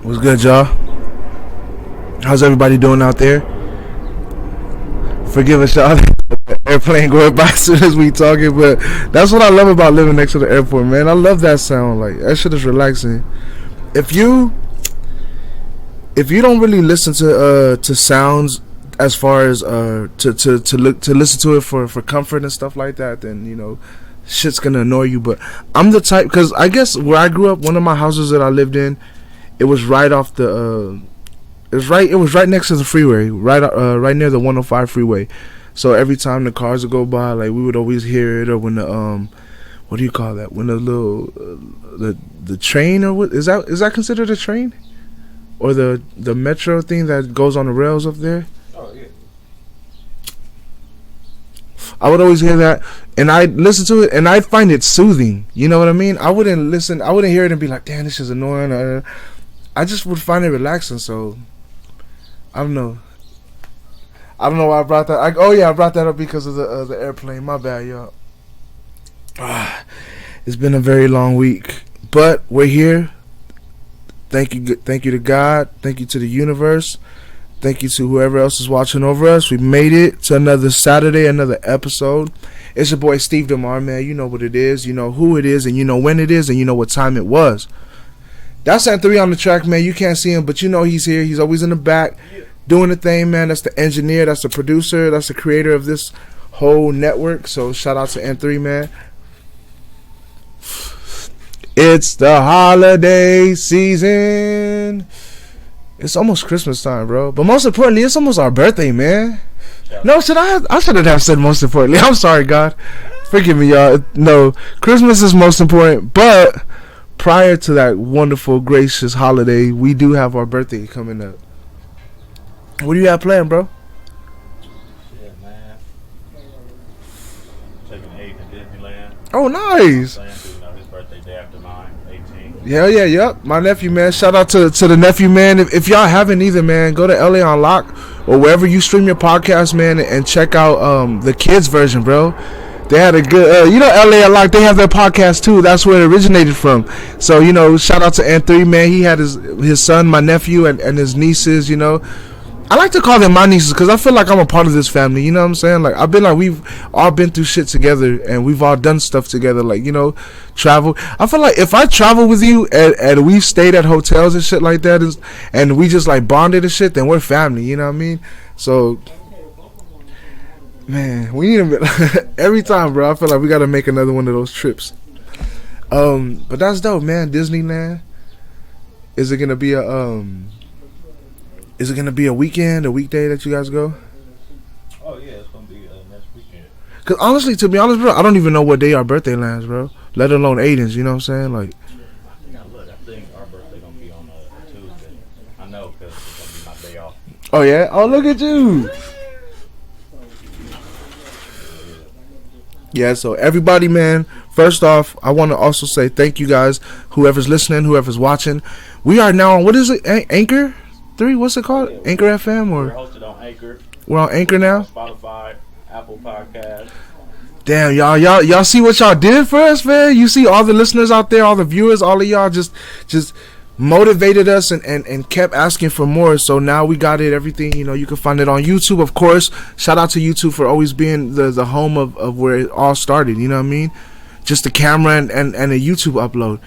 What's good, y'all? How's everybody doing out there? Forgive us, y'all. The airplane going by as soon as we talking, but that's what I love about living next to the airport, man. I love that sound. Like, that shit is relaxing. If you don't really listen to sounds as far as to listen to it for comfort and stuff like that, then shit's gonna annoy you. But I'm the type, because I guess where I grew up, one of my houses that I lived in, it was right off the it was right next to the freeway, right near the 105 freeway. So every time the cars would go by, like, we would always hear it. Or when the what do you call that, when the little the train, or what is that considered a train, or the metro thing that goes on the rails up there? Oh yeah. I would always hear that, and I'd listen to it, and I'd find it soothing. You know what I mean? I wouldn't hear it and be like, damn, this is annoying. I just would find it relaxing. So I don't know why I brought that. I brought that up because of the airplane. My bad, y'all. It's been a very long week, but we're here. Thank you to God. Thank you to the universe. Thank you to whoever else is watching over us. We made it to another Saturday, another episode. It's your boy Steve DaMar, man. You know what it is. You know who it is, and you know when it is, and you know what time it was. That's N3 on the track, man. You can't see him, but you know he's here. He's always in the back doing the thing, man. That's the engineer. That's the producer. That's the creator of this whole network. So shout out to N3, man. It's the holiday season. It's almost Christmas time, bro. But most importantly, it's almost our birthday, man. No, I shouldn't have said most importantly. I'm sorry, God. Forgive me, y'all. No, Christmas is most important. But prior to that wonderful, gracious holiday, we do have our birthday coming up. What do you have planned, bro? Shit, man. Taking Haze to Disneyland. Oh, nice. His birthday day after mine, 18. Yeah, yep. My nephew, man. Shout out to the nephew, man. If y'all haven't either, man, go to LA Unlock or wherever you stream your podcast, man, and check out the kids version, bro. They had a good, LA Unlock, they have their podcast too. That's where it originated from. So, shout out to N3, man. He had his son, my nephew, and his nieces, I like to call them my nieces because I feel like I'm a part of this family. You know what I'm saying? Like, we've all been through shit together, and we've all done stuff together. Like, travel. I feel like if I travel with you and we've stayed at hotels and shit like that, and we just like bonded and shit, then we're family. You know what I mean? So, man, we need every time, bro. I feel like we got to make another one of those trips. But that's dope, man. Disneyland. Is it gonna be a weekend, a weekday that you guys go? Oh yeah, it's gonna be next weekend. Cause honestly, to be honest, bro, I don't even know what day our birthday lands, bro. Let alone Aiden's. You know what I'm saying? Like, Now look, I think our birthday gonna be on Tuesday. I know, cause it's gonna be my day off. oh yeah, oh look at you. Yeah, so everybody, man, first off, I want to also say thank you guys, whoever's listening, whoever's watching. We are now on, what is it, Anchor 3? What's it called? Anchor FM? We're Or hosted on Anchor. we're on Anchor now? Spotify, Apple Podcasts. Damn, y'all see what y'all did for us, man? You see all the listeners out there, all the viewers, all of y'all just motivated us and kept asking for more. So now we got it, everything. You can find it on YouTube, of course. Shout out to YouTube for always being the home of where it all started. You know what I mean? Just the camera and a YouTube upload.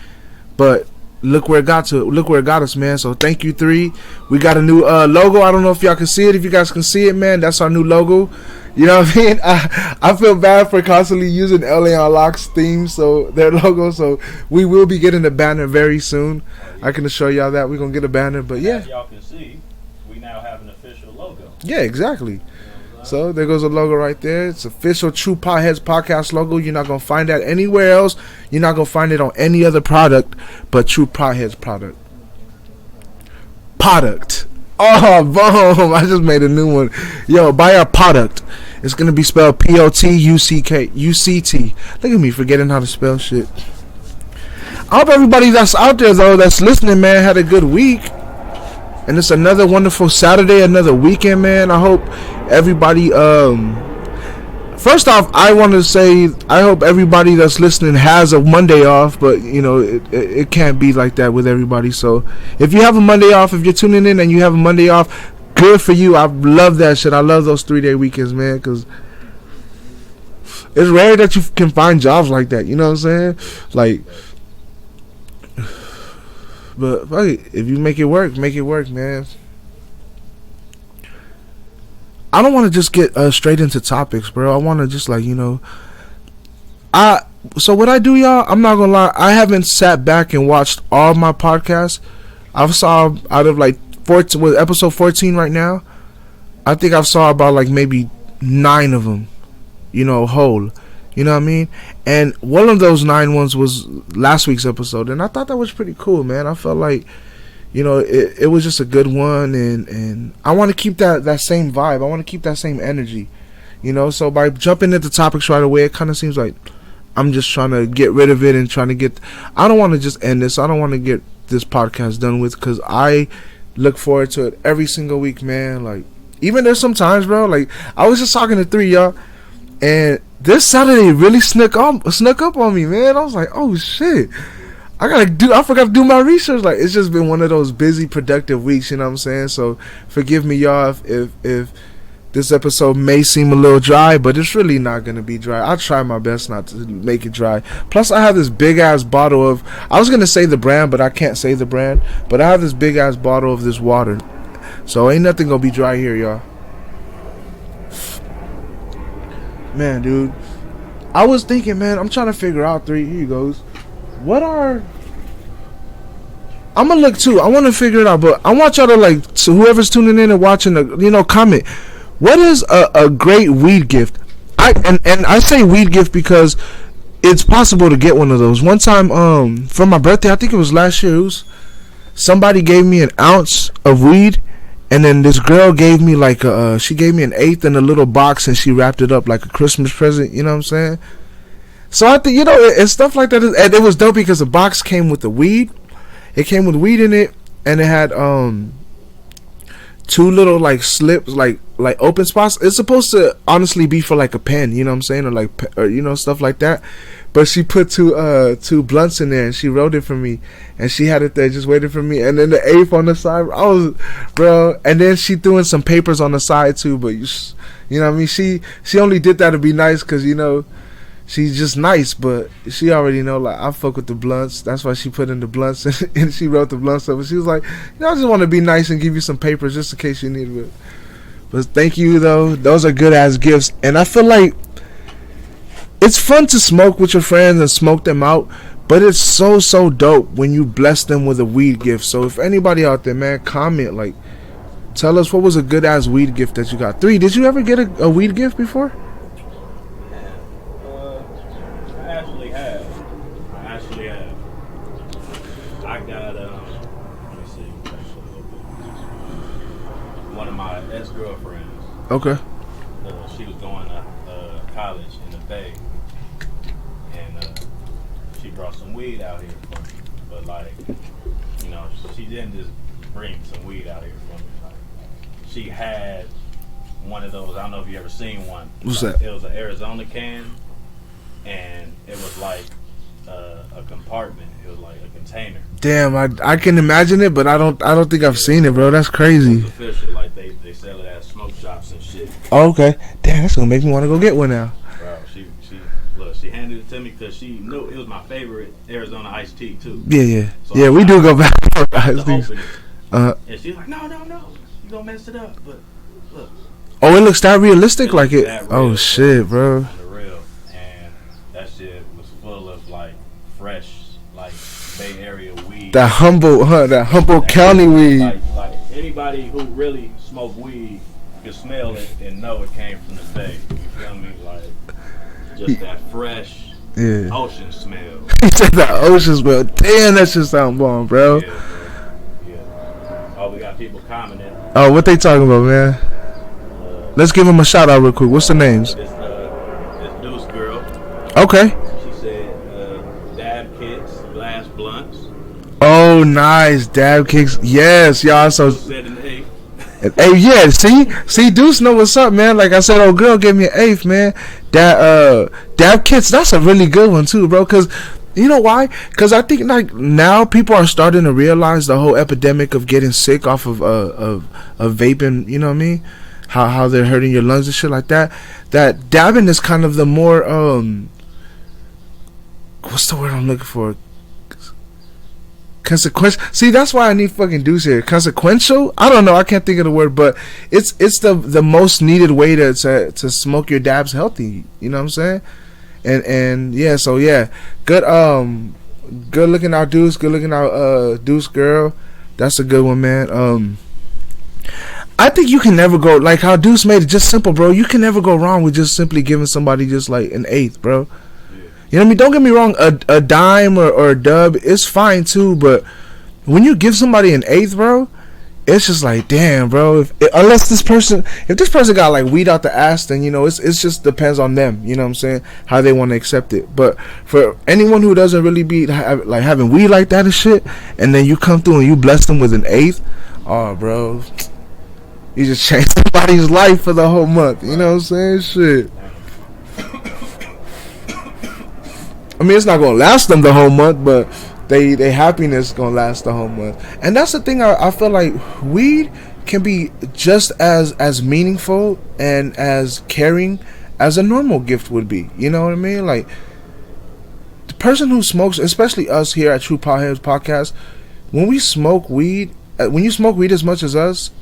But look where it got us, man. So thank you, 3. We got a new logo. I don't know if y'all can see it. If you guys can see it, man, that's our new logo. You know what I mean? I feel bad for constantly using LA Unlock's theme, so their logo. So we will be getting a banner very soon. I can assure y'all that we're gonna get a banner. But yeah, As y'all can see, we now have an official logo. yeah, exactly. So there goes a logo right there. It's official True Potheads podcast logo. You're not gonna find that anywhere else. You're not gonna find it on any other product but True Potheads product. Oh, boom! I just made a new one. Yo, buy our product. It's gonna be spelled POTUCT. Look at me forgetting how to spell shit. I hope everybody that's out there though, that's listening, man, had a good week. And it's another wonderful Saturday, another weekend, man. I hope everybody First off, I want to say I hope everybody that's listening has a Monday off, but you know it can't be like that with everybody. So if you have a Monday off, if you're tuning in and you have a Monday off, good for you. I love that shit. I love those 3-day weekends, man, because it's rare that you can find jobs like that. You know what I'm saying? Like, but fuck it, if you make it work, man. I don't want to just get straight into topics, bro. I want to just like, you know, so what I do, y'all, I'm not gonna lie, I haven't sat back and watched all my podcasts. I've saw out of like 14, with episode 14 right now, I think I've saw about like maybe 9 of them, you know, whole. You know what I mean? And one of those 9 ones was last week's episode, and I thought that was pretty cool, man. I felt like, you know, it was just a good one, and I want to keep that same vibe. I want to keep that same energy, you know. So by jumping into topics right away, it kind of seems like I'm just trying to get rid of it and trying to get. I don't want to just end this. I don't want to get this podcast done with, because I look forward to it every single week, man. Like, even there's some times, bro. Like, I was just talking to 3, y'all, and this Saturday really snuck up on me, man. I was like, oh shit. I forgot to do my research. Like, it's just been one of those busy, productive weeks, you know what I'm saying? So forgive me, y'all, if this episode may seem a little dry, but it's really not gonna be dry. I'll try my best not to make it dry. Plus, I have this big ass bottle of, I was gonna say the brand, but I can't say the brand, but I have this big ass bottle of this water, so ain't nothing gonna be dry here, y'all. Man, dude, I was thinking, man, I'm trying to figure out 3, here you goes, I'm gonna look too. I want to figure it out, but I want y'all to, like, so whoever's tuning in and watching, you know, comment. What is a great weed gift? I say weed gift because it's possible to get one of those. One time, for my birthday, I think it was last year, somebody gave me an ounce of weed, and then this girl gave me like she gave me an eighth in a little box, and she wrapped it up like a Christmas present. You know what I'm saying? So I think, you know, and stuff like that. And it was dope because the box came with the weed. It came with weed in it, and it had 2 little like slips, like open spots. It's supposed to honestly be for like a pen, you know what I'm saying, or you know, stuff like that. But she put 2 blunts in there, and she wrote it for me, and she had it there just waiting for me. And then the eighth on the side, bro. And then she threw in some papers on the side too. But you know what I mean? She only did that to be nice, because, you know, she's just nice, but she already know, like, I fuck with the blunts. That's why she put in the blunts, and she wrote the blunts up. And she was like, you know, I just want to be nice and give you some papers just in case you need it. But thank you, though. Those are good-ass gifts. And I feel like it's fun to smoke with your friends and smoke them out, but it's so dope when you bless them with a weed gift. So if anybody out there, man, comment, like, tell us what was a good-ass weed gift that you got. 3, did you ever get a weed gift before? I got, let me see, one of my ex-girlfriends. Okay. She was going to college in the Bay, and she brought some weed out here for me. But, like, you know, she didn't just bring some weed out here for me. Like, she had one of those, I don't know if you ever seen one. What's that? It was an Arizona can, and it was like a compartment. It was like a container. Damn, I can imagine it, but I don't think I've seen it, bro. That's crazy. It's official. Like, they sell it at smoke shops and shit. Oh, okay. Damn, that's gonna make me want to go get one now. Bro, she handed it to me because she knew it was my favorite Arizona iced tea too. Yeah. So Yeah, we do go back for iced teas. And she's like, no, you gonna mess it up. But look. Oh, it looks that realistic, It like looks it. that Oh real, shit, bro. On the real, and that shit was full of like fresh, like Bay Area weed. That Humboldt County weed. Like anybody who really smoke weed can smell it and know it came from the Bay. You feel me? Like just that fresh ocean smell. He said that ocean smell. Damn, that shit sound bomb, bro. Yeah, bro. Yeah. Oh, we got people commenting. Oh, what they talking about, man? Let's give them a shout out real quick. What's the names? This Deuce girl. Okay. She said dab kits, glass blunts. Oh, nice. Dab kicks. Yes, y'all. So Said an eighth. Hey, yeah, see, Deuce know what's up, man. Like I said, old girl gave me an eighth, man. That dab kits, that's a really good one too, bro. Cause you know why? Cause I think like now people are starting to realize the whole epidemic of getting sick off of vaping. You know what I mean? How they're hurting your lungs and shit like that. That dabbing is kind of the more what's the word I'm looking for? Consequential. See, that's why I need fucking Deuce here. Consequential. I don't know. I can't think of the word, but it's the most needed way to smoke your dabs healthy. You know what I'm saying? And yeah. So yeah, good looking out Deuce. Good looking out Deuce girl. That's a good one, man. I think you can never go like how Deuce made it just simple, bro. You can never go wrong with just simply giving somebody just like an eighth, bro. You know what I mean? Don't get me wrong, a dime or a dub is fine too, but when you give somebody an eighth, bro, it's just like, damn, bro. If this person got like weed out the ass, then you know it's just depends on them. You know what I'm saying? How they want to accept it. But for anyone who doesn't really be like having weed like that and shit, and then you come through and you bless them with an eighth, oh, bro, you just changed somebody's life for the whole month. You know what I'm saying? Shit. I mean, it's not gonna last them the whole month, but they happiness gonna last the whole month. And that's the thing. I feel like weed can be just as meaningful and as caring as a normal gift would be. You know what I mean? Like the person who smokes, especially us here at True Potheads Podcast, when we smoke weed, when you smoke weed as much as us,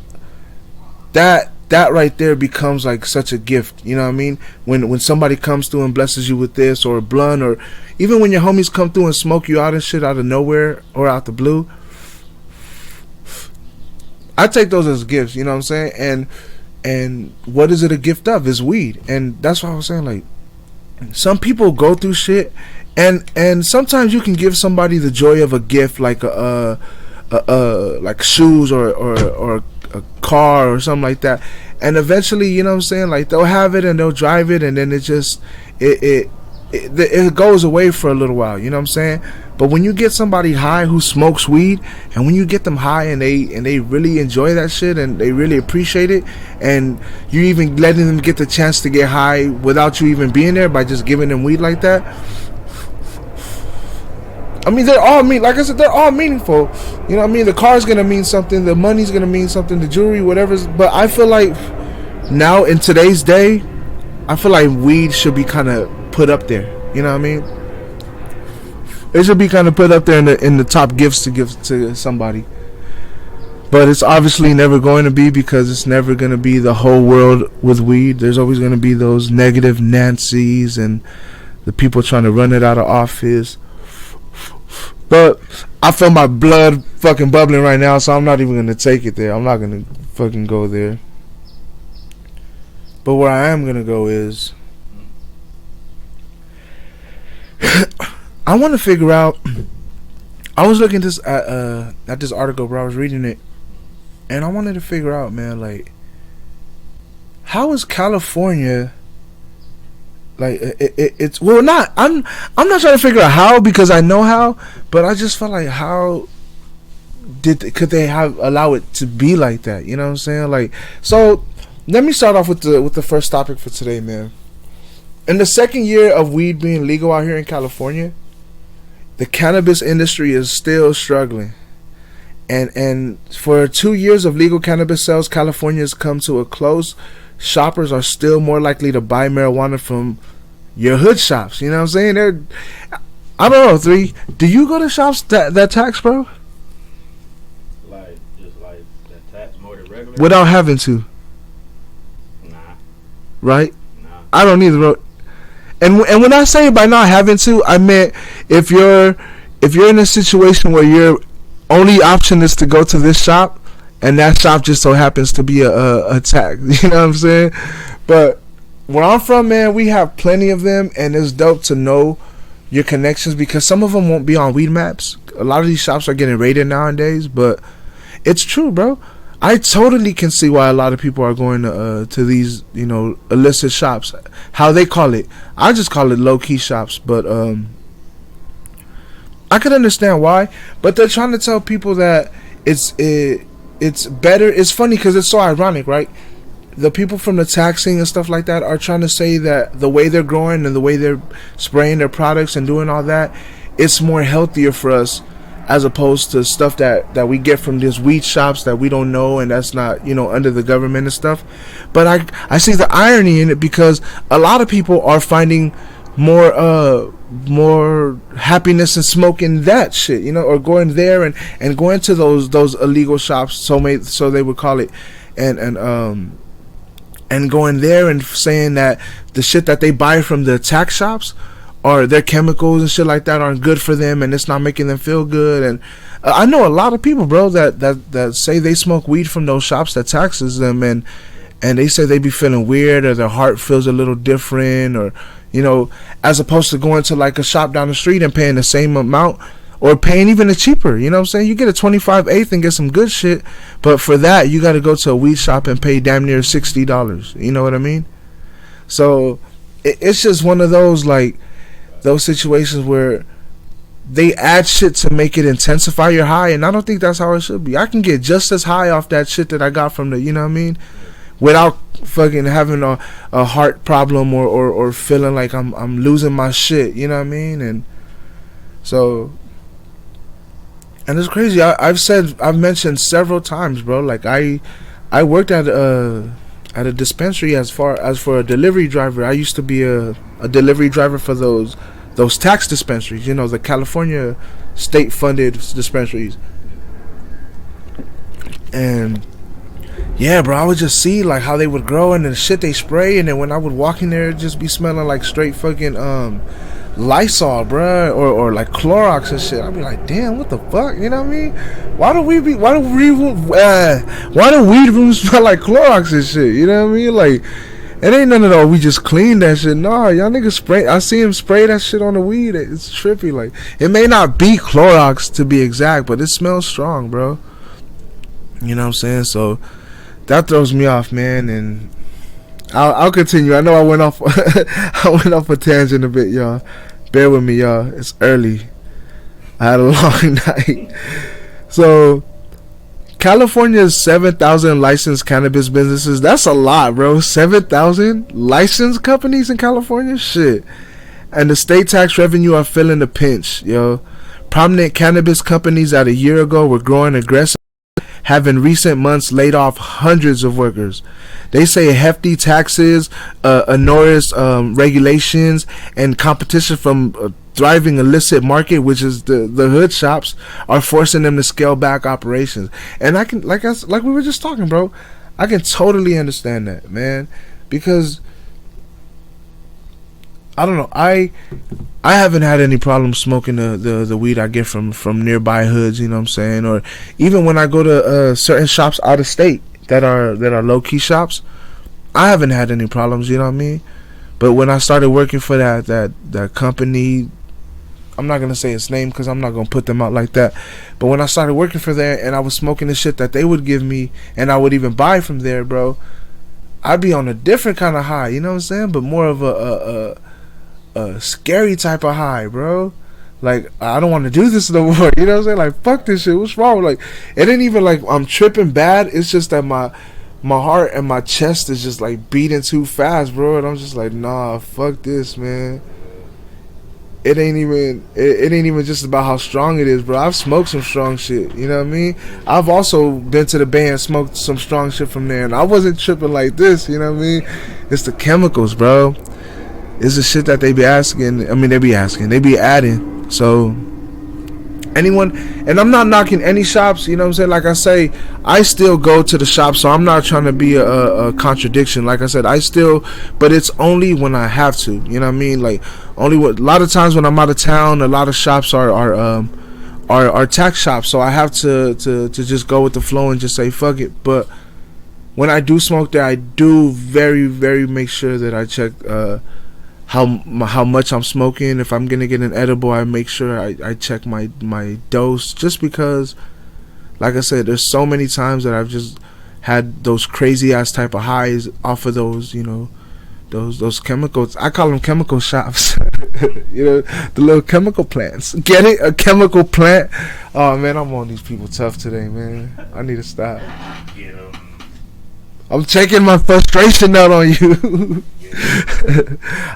that right there becomes like such a gift. You know what I mean? When somebody comes through and blesses you with this or a blunt, or even when your homies come through and smoke you out and shit out of nowhere or out the blue, I take those as gifts. You know what I'm saying? And what is it a gift of? Is weed. And that's what I was saying. Like some people go through shit, and sometimes you can give somebody the joy of a gift, like like shoes or a car or something like that, and eventually, you know what I'm saying, like they'll have it and they'll drive it, and then it goes away for a little while. You know what I'm saying? But when you get somebody high who smokes weed, and when you get them high and they really enjoy that shit and they really appreciate it, and you even letting them get the chance to get high without you even being there by just giving them weed like that, I mean, they're all like I said, they're all meaningful. You know what I mean? The car's gonna mean something, the money's gonna mean something, the jewelry, whatever. But I feel like now in today's day, I feel like weed should be kind of put up there. You know what I mean? It should be kind of put up there in the top gifts to give to somebody. But it's obviously never going to be, because it's never going to be the whole world with weed. There's always going to be those negative Nancys and the people trying to run it out of office. But I feel my blood fucking bubbling right now, so I'm not even going to take it there. I'm not going to fucking go there. But where I am going to go is I want to figure out. I was looking at this article, bro. I was reading it, and I wanted to figure out, man, like, how is California? Like it's well, not. I'm not trying to figure out how, because I know how, but I just felt like how could they allow it to be like that? You know what I'm saying? Like, so let me start off with the first topic for today, man. In the second year of weed being legal out here in California, the cannabis industry is still struggling. And for 2 years of legal cannabis sales, California has come to a close. Shoppers are still more likely to buy marijuana from your hood shops. You know what I'm saying? I don't know, 3. Do you go to shops that tax, bro? Like, just like that tax more than regular? Without having to. Nah. Right? Nah. I don't either, bro. And when I say by not having to, I meant if you're in a situation where your only option is to go to this shop, and that shop just so happens to be a tax. You know what I'm saying? But where I'm from, man, we have plenty of them, and it's dope to know your connections, because some of them won't be on weed maps. A lot of these shops are getting raided nowadays, but it's true, bro. I totally can see why a lot of people are going to these, you know, illicit shops. How they call it. I just call it low-key shops, but I can understand why. But they're trying to tell people that it's it's better. It's funny because it's so ironic, right? The people from the taxing and stuff like that are trying to say that the way they're growing and the way they're spraying their products and doing all that, it's more healthier for us, as opposed to stuff that we get from these weed shops that we don't know, and that's not, you know, under the government and stuff. But I see the irony in it, because a lot of people are finding more happiness in smoking that shit, you know, or going there and going to those illegal shops, so they would call it, and going there and saying that the shit that they buy from the tax shops or their chemicals and shit like that aren't good for them, and it's not making them feel good. And I know a lot of people, bro, that say they smoke weed from those shops that taxes them, and they say they be feeling weird, or their heart feels a little different, or, you know, as opposed to going to like a shop down the street and paying the same amount, or paying even a cheaper. You know what I'm saying? You get a 25/8 and get some good shit, but for that you got to go to a weed shop and pay damn near $60. You know what I mean? So it's just one of those, like, those situations where they add shit to make it intensify your high, and I don't think that's how it should be. I can get just as high off that shit that I got from the, you know what I mean, without fucking having a heart problem or feeling like I'm losing my shit, you know what I mean? And so, and it's crazy. I've mentioned several times, bro, like I worked at a dispensary as for a delivery driver. I used to be a delivery driver for those tax dispensaries, you know, the California state funded dispensaries. And yeah, bro, I would just see like how they would grow and the shit they spray, and then when I would walk in there, it'd just be smelling like straight fucking Lysol, bro, or like Clorox and shit. I'd be like, damn, what the fuck, you know what I mean? Why do weed rooms smell like Clorox and shit? You know what I mean? Like, it ain't none of that. We just clean that shit. Nah, y'all niggas spray. I see him spray that shit on the weed. It's trippy. Like, it may not be Clorox to be exact, but it smells strong, bro. You know what I'm saying? So that throws me off, man. And I'll continue. I know I went off a tangent a bit, y'all. Bear with me, y'all. It's early. I had a long night. So, California's 7,000 licensed cannabis businesses. That's a lot, bro. 7,000 licensed companies in California? Shit. And the state tax revenue are feeling the pinch, yo. Prominent cannabis companies that a year ago were growing aggressive have in recent months laid off hundreds of workers. They say hefty taxes, onerous regulations, and competition from thriving illicit market, which is the hood shops, are forcing them to scale back operations. And I can, like we were just talking, bro, I can totally understand that, man, because I don't know, I haven't had any problem smoking the weed I get from nearby hoods, you know what I'm saying, or even when I go to certain shops out of state that are low key shops, I haven't had any problems, you know what I mean. But when I started working for that company, I'm not gonna say its name because I'm not gonna put them out like that, but when I started working for there and I was smoking the shit that they would give me and I would even buy from there, bro, I'd be on a different kind of high, you know what I'm saying, but more of a scary type of high, bro. Like, I don't want to do this no more, you know what I'm saying? Like, fuck this shit, what's wrong? Like, it ain't even like I'm tripping bad, it's just that my heart and my chest is just like beating too fast, bro, and I'm just like, nah, fuck this, man. It ain't even just about how strong it is, bro. I've smoked some strong shit, you know what I mean? I've also been to the Bay and smoked some strong shit from there, and I wasn't tripping like this, you know what I mean? It's the chemicals, bro. It's the shit that they be asking. I mean, they be adding. So, anyone, and I'm not knocking any shops, you know what I'm saying? Like I say, I still go to the shop, so I'm not trying to be a contradiction. Like I said, but it's only when I have to, you know what I mean? Like, a lot of times when I'm out of town, a lot of shops are tax shops, so I have to just go with the flow and just say fuck it. But when I do smoke there, I do very, very make sure that I check how much I'm smoking. If I'm gonna get an edible, I make sure I check my dose, just because, like I said, there's so many times that I've just had those crazy ass type of highs off of those, you know, those chemicals. I call them chemical shops. You know, the little chemical plants. Get it? A chemical plant? Oh man, I'm on these people tough today, man. I need to stop. Get 'em. I'm taking my frustration out on you.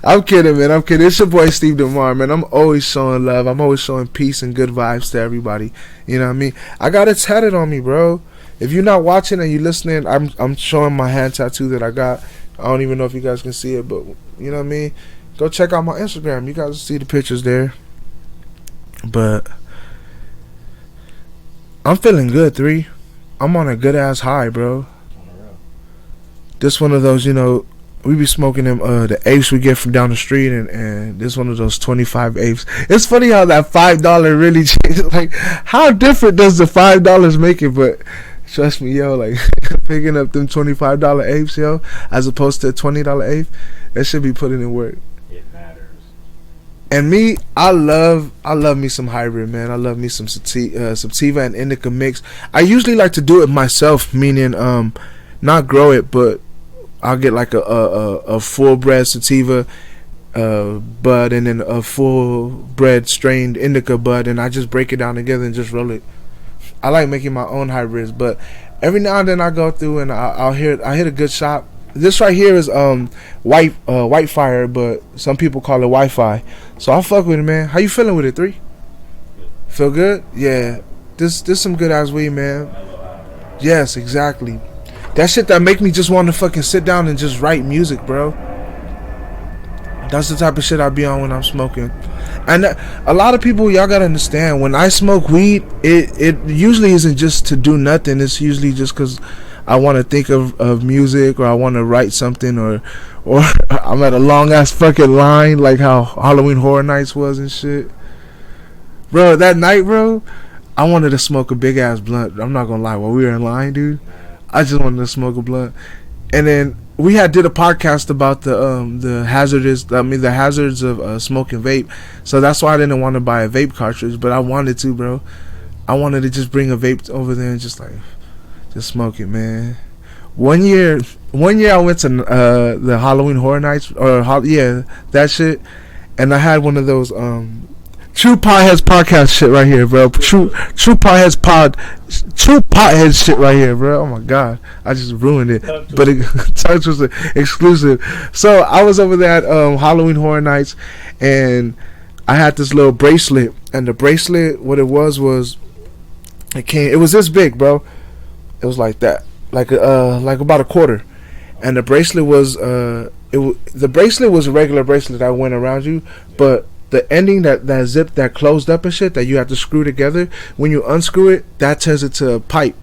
I'm kidding, man. I'm kidding. It's your boy Steve DaMar, man. I'm always showing love. I'm always showing peace and good vibes to everybody. You know what I mean? I got it tatted on me, bro. If you're not watching and you're listening, I'm showing my hand tattoo that I got. I don't even know if you guys can see it, but you know what I mean? Go check out my Instagram. You guys will see the pictures there. But I'm feeling good, 3. I'm on a good ass high, bro. This one of those, you know, we be smoking them the apes we get from down the street, and this one of those 25 apes. It's funny how that $5 really changed. Like, how different does the $5 make it? But trust me, yo, like picking up them $25 apes, yo, as opposed to a $20 ape, that should be putting in work. It matters. And me, I love me some hybrid, man. I love me some sativa and indica mix. I usually like to do it myself, meaning not grow it, but I'll get like a full bred sativa bud, and then a full bred strained indica bud, and I just break it down together and just roll it. I like making my own hybrids, but every now and then I go through and I hit a good shop. This right here is white fire, but some people call it Wi-Fi. So I'll fuck with it, man. How you feeling with it, 3? Feel good? Yeah. This some good ass weed, man. Yes, exactly. That shit that make me just want to fucking sit down and just write music, bro. That's the type of shit I be on when I'm smoking. And a lot of people, y'all gotta understand, when I smoke weed, it usually isn't just to do nothing. It's usually just because I want to think of music, or I want to write something, or I'm at a long ass fucking line, like how Halloween Horror Nights was and shit. Bro, that night, bro, I wanted to smoke a big ass blunt. I'm not gonna lie, while we were in line, dude, I just wanted to smoke a blunt. And then we did a podcast about the hazards of smoking vape. So that's why I didn't want to buy a vape cartridge, but I wanted to, bro. I wanted to just bring a vape over there and just smoke it, man. One year I went to the Halloween Horror Nights, that shit, and I had one of those True Potheads podcast shit right here, bro. True Potheads shit right here, bro. Oh my god, I just ruined it. But it was exclusive. So I was over there at Halloween Horror Nights, and I had this little bracelet, and the bracelet, what it was it was this big, bro. It was like that, like about a quarter, and the bracelet was the bracelet was a regular bracelet that went around you, but the ending that zip that closed up and shit that you have to screw together, when you unscrew it, that turns it to a pipe,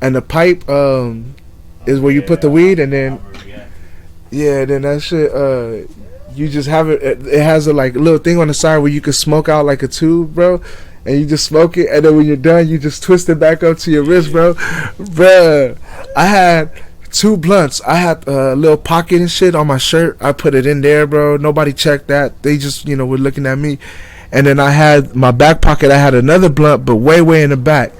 and the pipe is where you put the weed, and then then that shit you just have it. It has a little thing on the side where you can smoke out like a tube, bro. And you just smoke it, and then when you're done, you just twist it back up to your wrist, bro. Bruh, I had 2 blunts. I had a little pocket and shit on my shirt. I put it in there, bro. Nobody checked that. They just, were looking at me. And then I had my back pocket. I had another blunt, but way in the back.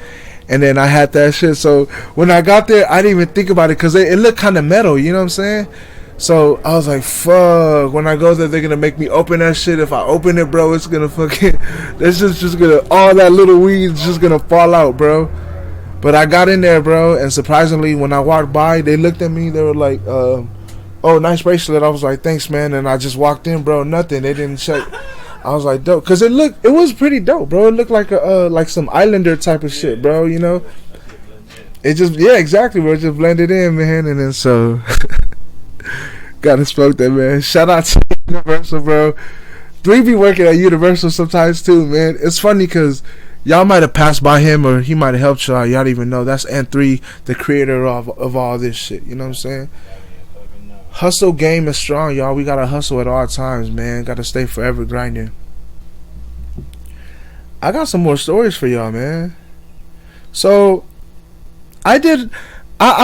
And then I had that shit. So when I got there, I didn't even think about it because it looked kind of metal. You know what I'm saying? So I was like, fuck, when I go there, they're gonna make me open that shit. If I open it, bro, it's gonna fucking, it's just gonna, all that little weed's just gonna fall out, bro. But I got in there, bro, and surprisingly, when I walked by, they looked at me, they were like, oh, nice bracelet. I was like, thanks, man. And I just walked in, bro, nothing. They didn't check. I was like, dope, cause it was pretty dope, bro. It looked like like some Islander type of shit, bro, It just, yeah, exactly, bro. It just blended in, man, and then so... Gotta smoke that, man. Shout out to Universal, bro. 3 be working at Universal sometimes too, man. It's funny because y'all might have passed by him or he might have helped y'all. Y'all don't even know. That's N3, the creator of all this shit. You know what I'm saying? Hustle game is strong, y'all. We gotta hustle at all times, man. Gotta stay forever grinding. I got some more stories for y'all, man. So, I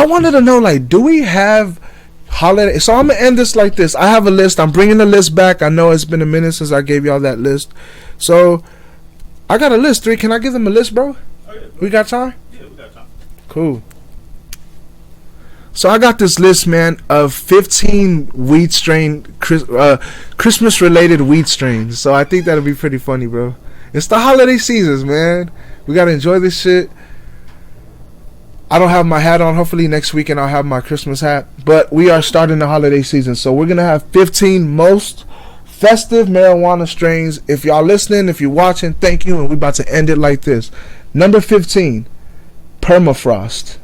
wanted to know, do we have holiday? So I'm gonna end this like this. I have a list. I'm bringing the list back. I know it's been a minute since I gave y'all that list. So I got a list. 3. Can I give them a list, bro? Oh, yeah. We got time? Yeah, we got time. Cool. So I got this list, man, of 15 weed strain, Christmas related weed strains. So I think that'll be pretty funny, bro. It's the holiday seasons, man. We gotta enjoy this shit. I don't have my hat on. Hopefully next weekend I'll have my Christmas hat. But we are starting the holiday season, so we're gonna have 15 most festive marijuana strains. If y'all listening, if you're watching, thank you. And we about to end it like this. Number 15, permafrost.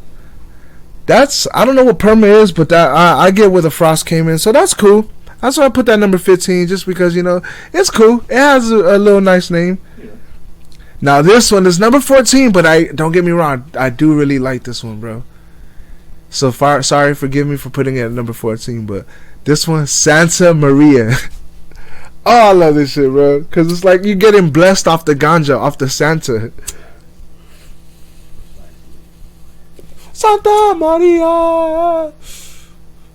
I don't know what perma is, but that I get where the frost came in, so that's cool. That's why I put that number 15, just because, you know, it's cool. It has a little nice name. Yeah. Now this one is number 14, but don't get me wrong, I do really like this one, bro. So far, sorry, forgive me for putting it at number 14, but this one, Santa Maria. Oh, I love this shit, bro, because it's like you're getting blessed off the ganja, off the Santa. Santa Maria,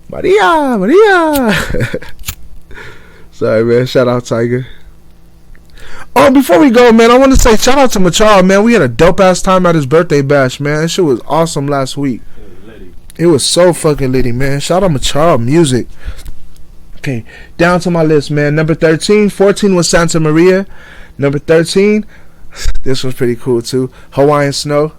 Maria. Sorry, man. Shout out, Tiger. Oh, before we go, man, I want to say shout out to Machar, man. We had a dope ass time at his birthday bash, man. That shit was awesome last week. It was so fucking litty, man. Shout out Machar music. Okay, down to my list, man. Number 13, 14 was Santa Maria. Number 13, this one's pretty cool too. Hawaiian Snow.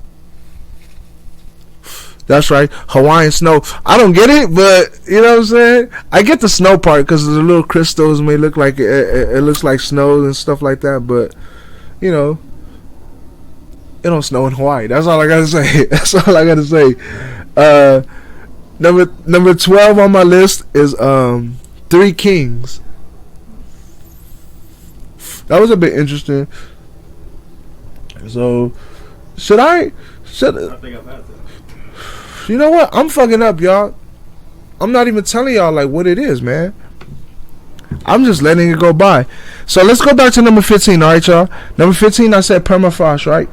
That's right, Hawaiian Snow. I don't get it, but you know what I'm saying? I get the snow part because the little crystals may look like it looks like snow and stuff like that, but you know, it don't snow in Hawaii. That's all I gotta say. That's all I gotta say. Number 12 on my list is Three Kings. That was a bit interesting. So I think I've had that. You know what? I'm fucking up, y'all. I'm not even telling y'all like what it is, man. I'm just letting it go by. So let's go back to number 15, all right, y'all. Number 15, I said permafrost, right?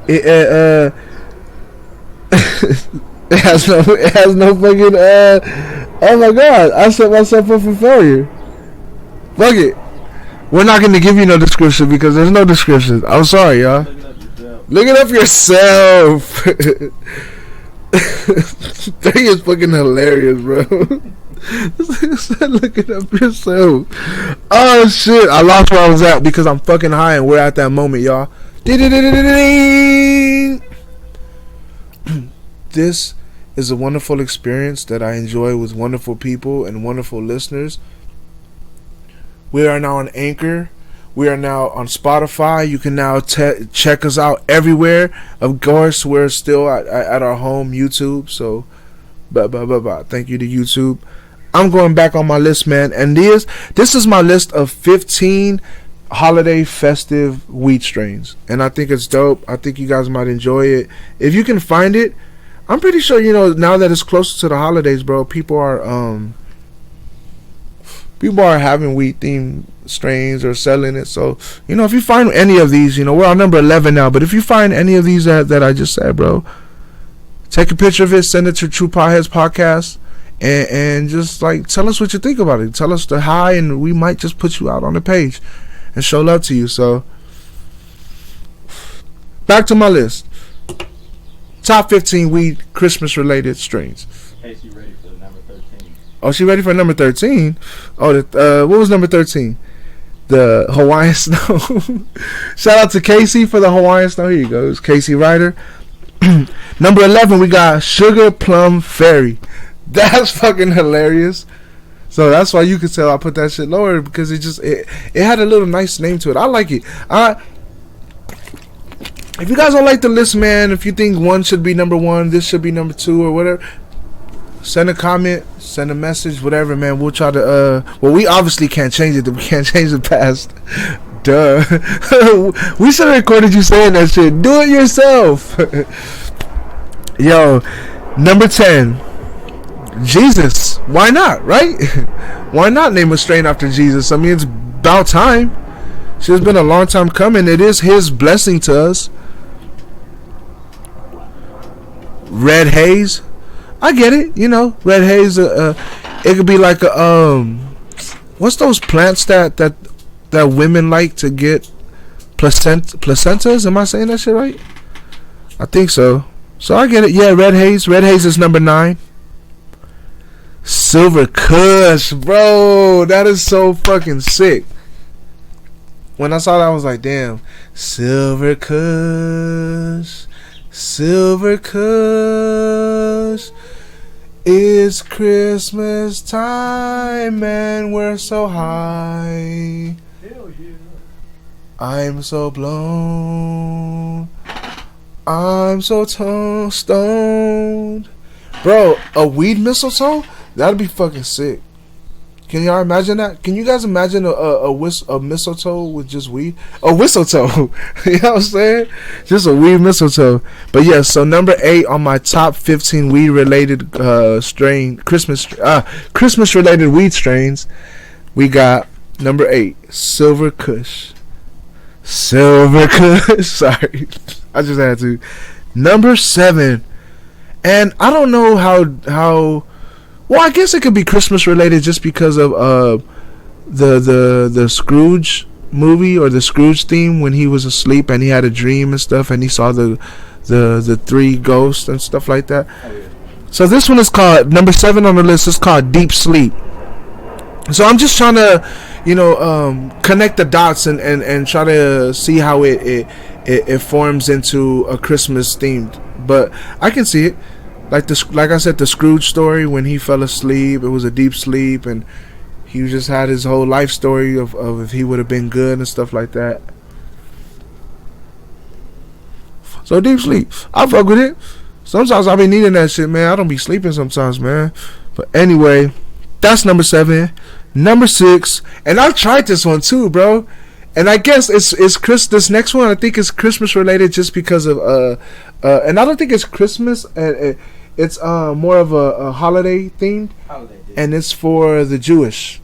It has no fucking oh my god, I set myself up for failure. Fuck it. We're not gonna give you no description because there's no description. I'm sorry, y'all. Look it up yourself. That is fucking hilarious, bro. Look it up yourself. Oh shit, I lost where I was at because I'm fucking high and we're at that moment, y'all. This is a wonderful experience that I enjoy with wonderful people and wonderful listeners. We are now on Anchor. We are now on Spotify. You can now check us out everywhere. Of course, we're still at our home, YouTube. So, thank you to YouTube. I'm going back on my list, man. And this is my list of 15 holiday festive weed strains. And I think it's dope. I think you guys might enjoy it. If you can find it, I'm pretty sure, you know, now that it's closer to the holidays, bro, people are having weed themed strains or selling it. So, you know, if you find any of these, you know, we're on number 11 now, but if you find any of these that I just said, bro, take a picture of it, send it to True Potheads Podcast, and just like tell us what you think about it. Tell us the hi, and we might just put you out on the page and show love to you. So back to my list. Top 15 weed Christmas related strains. Hey, you ready for number 13? Oh, she ready for number 13? Oh, what was number 13? The Hawaiian Snow. Shout out to Casey for the Hawaiian Snow. Here you go. It's Casey Ryder. Number 11, we got Sugar Plum Fairy. That's fucking hilarious. So that's why you could tell I put that shit lower, because it had a little nice name to it. I like it. If you guys don't like the list, man, if you think one should be number 1, this should be number 2 or whatever, send a comment, send a message, whatever, man. We'll try to well, we obviously can't change it. We can't change the past. Duh. We should have recorded you saying that shit. Do it yourself. Yo, number 10, Jesus. Why not, right? Why not name a strain after Jesus? I mean, it's about time. It's been a long time coming. It is his blessing to us. Red Haze. I get it, you know. Red Haze, it could be like a what's those plants that women like to get placentas? Am I saying that shit right? I think so. So I get it. Yeah, Red Haze. Red Haze is number 9. Silver Kush, bro. That is so fucking sick. When I saw that, I was like, damn. Silver Kush. Silver Kush. It's Christmas time and we're so high. Hell yeah. I'm so blown. I'm so stoned. Bro, a weed mistletoe? That'd be fucking sick. Can y'all imagine that? Can you guys imagine a mistletoe with just weed? A whistletoe. You know what I'm saying? Just a weed mistletoe. But yeah, so number 8 on my top 15 weed related Christmas related weed strains, we got number 8, Silver Kush. Silver Kush. Sorry. I just had to. Number 7. And I don't know how well, I guess it could be Christmas related just because of the Scrooge movie or the Scrooge theme when he was asleep and he had a dream and stuff and he saw the 3 ghosts and stuff like that. Oh, yeah. So this one is called, number 7 on the list is called Deep Sleep. So I'm just trying to, connect the dots and try to see how it forms into a Christmas themed. But I can see it. Like I said, the Scrooge story, when he fell asleep, it was a deep sleep, and he just had his whole life story of if he would have been good and stuff like that. So deep sleep, I fuck with it. Sometimes I be needing that shit, man. I don't be sleeping sometimes, man. But anyway, that's number 7. Number 6, and I've tried this one too, bro. And I guess it's Chris. This next one, I think, is Christmas related, just because of and I don't think it's Christmas. It's more of a holiday themed, and it's for the Jews,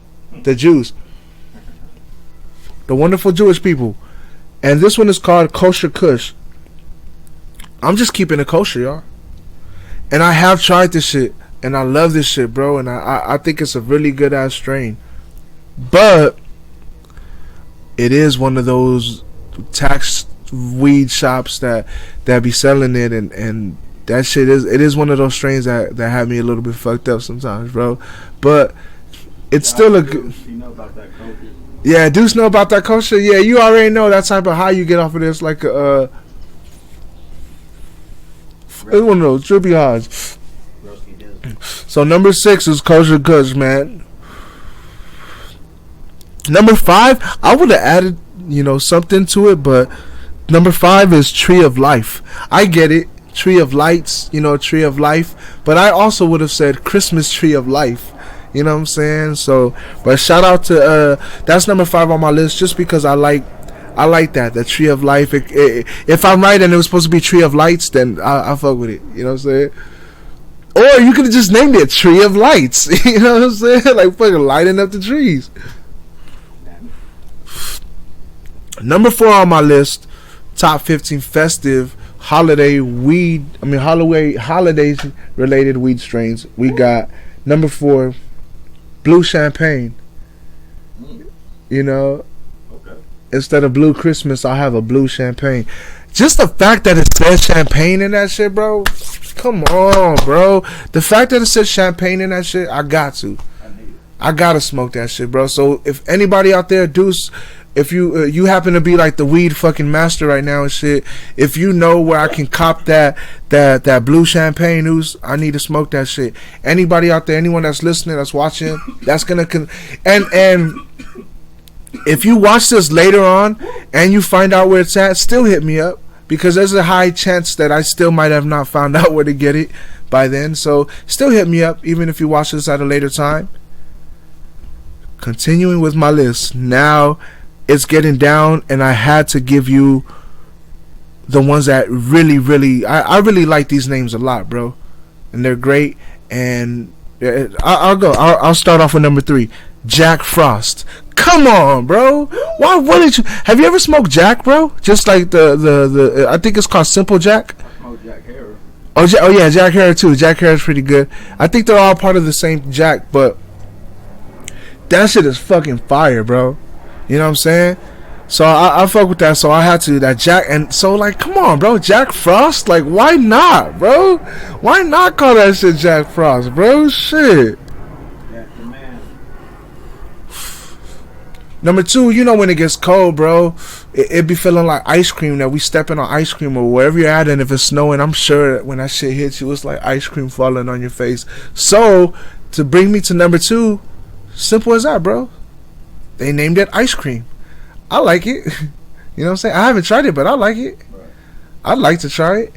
the wonderful Jewish people. And this one is called Kosher Kush. I'm just keeping it kosher, y'all. And I have tried this shit, and I love this shit, bro. And I think it's a really good ass strain, but it is one of those tax weed shops that be selling it, and that shit is one of those strains that have me a little bit fucked up sometimes, bro. But it's still a good. You know about that kosher? Yeah, dudes know about that kosher. Yeah, you already know that type of high you get off of this, like a it's one of those trippy highs. So number 6 is Kosher Kush, man. Number 5, I would have added, something to it, but number 5 is Tree of Life. I get it, Tree of Lights, Tree of Life, but I also would have said Christmas Tree of Life. You know what I'm saying? So, but shout out to that's number 5 on my list, just because I like that, the Tree of Life. If I'm right and it was supposed to be Tree of Lights, then I fuck with it. You know what I'm saying? Or you could have just named it Tree of Lights. You know what I'm saying? Like fucking lighting up the trees. Number 4 on my list, top 15 festive holidays related weed strains. We got number 4, Blue Champagne. Okay. Instead of Blue Christmas, I have a Blue Champagne. Just the fact that it says champagne in that shit, bro. Come on, bro. The fact that it says champagne in that shit, I gotta smoke that shit, bro. So if anybody out there, Deuce, if you happen to be like the weed fucking master right now and shit, if you know where I can cop that Blue Champagne, Deuce, I need to smoke that shit. Anybody out there, anyone that's listening, that's watching, that's gonna and if you watch this later on and you find out where it's at, still hit me up, because there's a high chance that I still might have not found out where to get it by then. So still hit me up, even if you watch this at a later time. Continuing with my list, now it's getting down, and I had to give you the ones that really, I really like these names a lot, bro, and they're great. And I'll start off with number 3, Jack Frost. Come on, bro. Why wouldn't you? Have you ever smoked Jack, bro? Just like the I think it's called Simple Jack. I smoked Jack Harrow. Oh yeah, Jack Harrow too. Jack Harrow's pretty good. I think they're all part of the same Jack, but that shit is fucking fire, bro. You know what I'm saying? So I fuck with that. So I had to that Jack, and so like, come on, bro, Jack Frost. Like, why not, bro? Why not call that shit Jack Frost, bro? Shit. Jack the man. Number two, you know when it gets cold, bro, it be feeling like ice cream, that we stepping on ice cream or wherever you're at, and if it's snowing, I'm sure that when that shit hits you, it's like ice cream falling on your face. So, to bring me to number two, simple as that, bro. They named it ice cream. I like it. You know what I'm saying? I haven't tried it, but I like it. Right. I'd like to try it.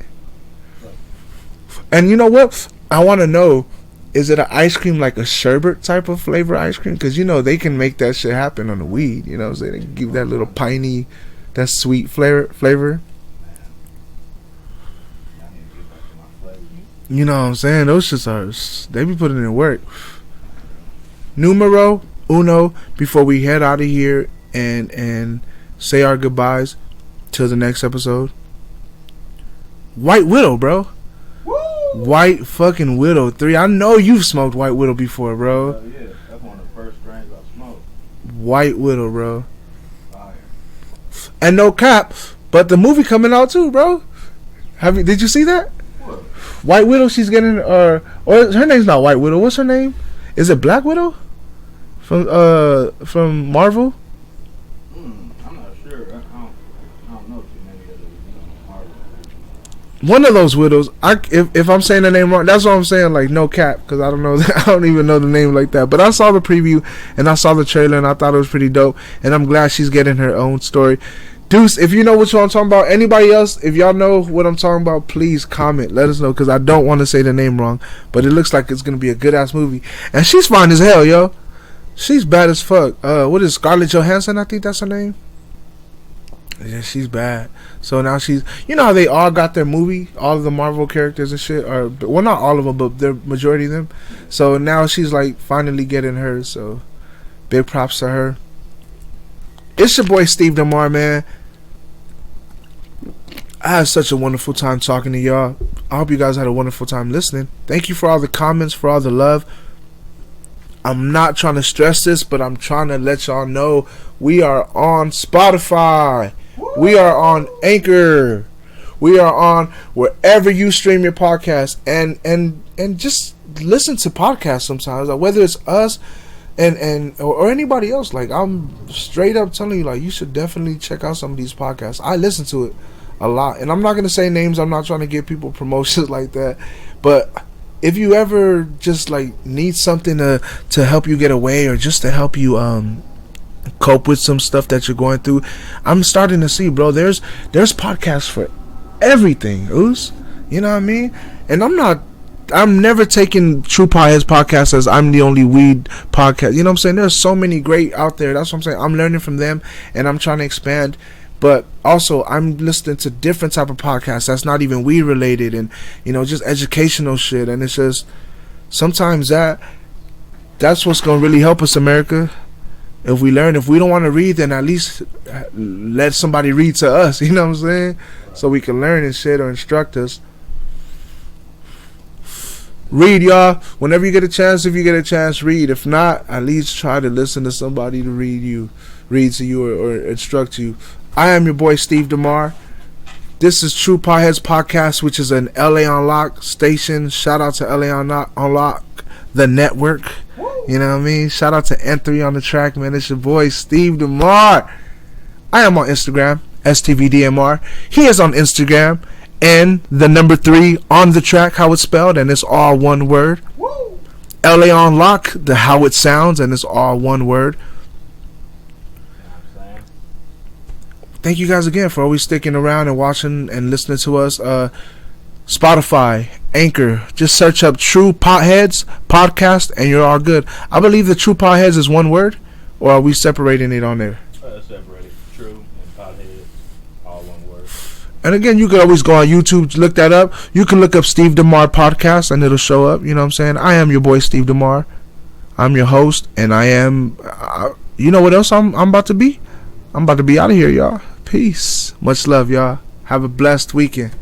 Right. And you know what? I want to know, is it an ice cream like a sherbet type of flavor ice cream? Because, you know, they can make that shit happen on the weed. You know what I'm saying? They can give that little piney, that sweet flavor. You know what I'm saying? Those shits are, they be putting in work. Numero uno, before we head out of here and say our goodbyes till the next episode. White Widow, bro. White fucking Widow 3. I know you've smoked White Widow before, bro. Yeah, that's one of the first strains I smoked. White Widow, bro. Fire. And no cap, but the movie coming out too, bro. Did you see that? What? White Widow, she's getting or her name's not White Widow. What's her name? Is it Black Widow? From Marvel? I'm not sure. I don't know too many of those Marvel. One of those widows. If I'm saying the name wrong, that's what I'm saying. Like, no cap, because I don't know. I don't even know the name like that. But I saw the preview and I saw the trailer and I thought it was pretty dope. And I'm glad she's getting her own story. Deuce, if you know what I'm talking about, anybody else, if y'all know what I'm talking about, please comment. Let us know, because I don't want to say the name wrong. But it looks like it's gonna be a good ass movie. And she's fine as hell, yo. She's bad as fuck. What is Scarlett Johansson? I think that's her name. Yeah, she's bad. So now she's, you know how they all got their movie, all of the Marvel characters and shit, or well, not all of them, but the majority of them. So now she's like finally getting hers. So big props to her. It's your boy Steve DaMar, man. I had such a wonderful time talking to y'all. I hope you guys had a wonderful time listening. Thank you for all the comments, for all the love. I'm not trying to stress this, but I'm trying to let y'all know we are on Spotify. We are on Anchor. We are on wherever you stream your podcast, and just listen to podcasts sometimes, like whether it's us or anybody else. Like, I'm straight up telling you, like, you should definitely check out some of these podcasts. I listen to it a lot, and I'm not gonna say names. I'm not trying to give people promotions like that, but if you ever just like need something to help you get away, or just to help you cope with some stuff that you're going through, I'm starting to see, bro, there's podcasts for everything, Oos. You know what I mean? And I'm never taking True Pieheads podcast as I'm the only weed podcast. You know what I'm saying? There's so many great out there. That's what I'm saying. I'm learning from them, and I'm trying to expand. But also, I'm listening to different type of podcasts that's not even weed related, and, you know, just educational shit. And it's just, sometimes that's what's gonna really help us, America. If we learn, if we don't want to read, then at least let somebody read to us. You know what I'm saying? So we can learn and shit, or instruct us. Read, y'all. Whenever you get a chance, if you get a chance, read. If not, at least try to listen to somebody to read to you, or instruct you. I am your boy Steve DaMar. This is True Pieheads Podcast, which is an LA Unlock station. Shout out to LA Unlock, the network. You know what I mean? Shout out to N3 on the track, man. It's your boy Steve DaMar. I am on Instagram, STVDMR. He is on Instagram, and the number 3 on the track, how it's spelled, and it's all one word. LA Unlock, the how it sounds, and it's all one word. Thank you guys again for always sticking around and watching and listening to us. Spotify, Anchor, just search up True Potheads Podcast and you're all good. I believe the True Potheads is one word, or are we separating it on there? Separated. True and Potheads, all one word. And again, you could always go on YouTube, look that up. You can look up Steve DaMar Podcast and it'll show up. You know what I'm saying? I am your boy Steve DaMar. I'm your host, and I am, you know what else I'm about to be? I'm about to be out of here, y'all. Peace. Much love, y'all. Have a blessed weekend.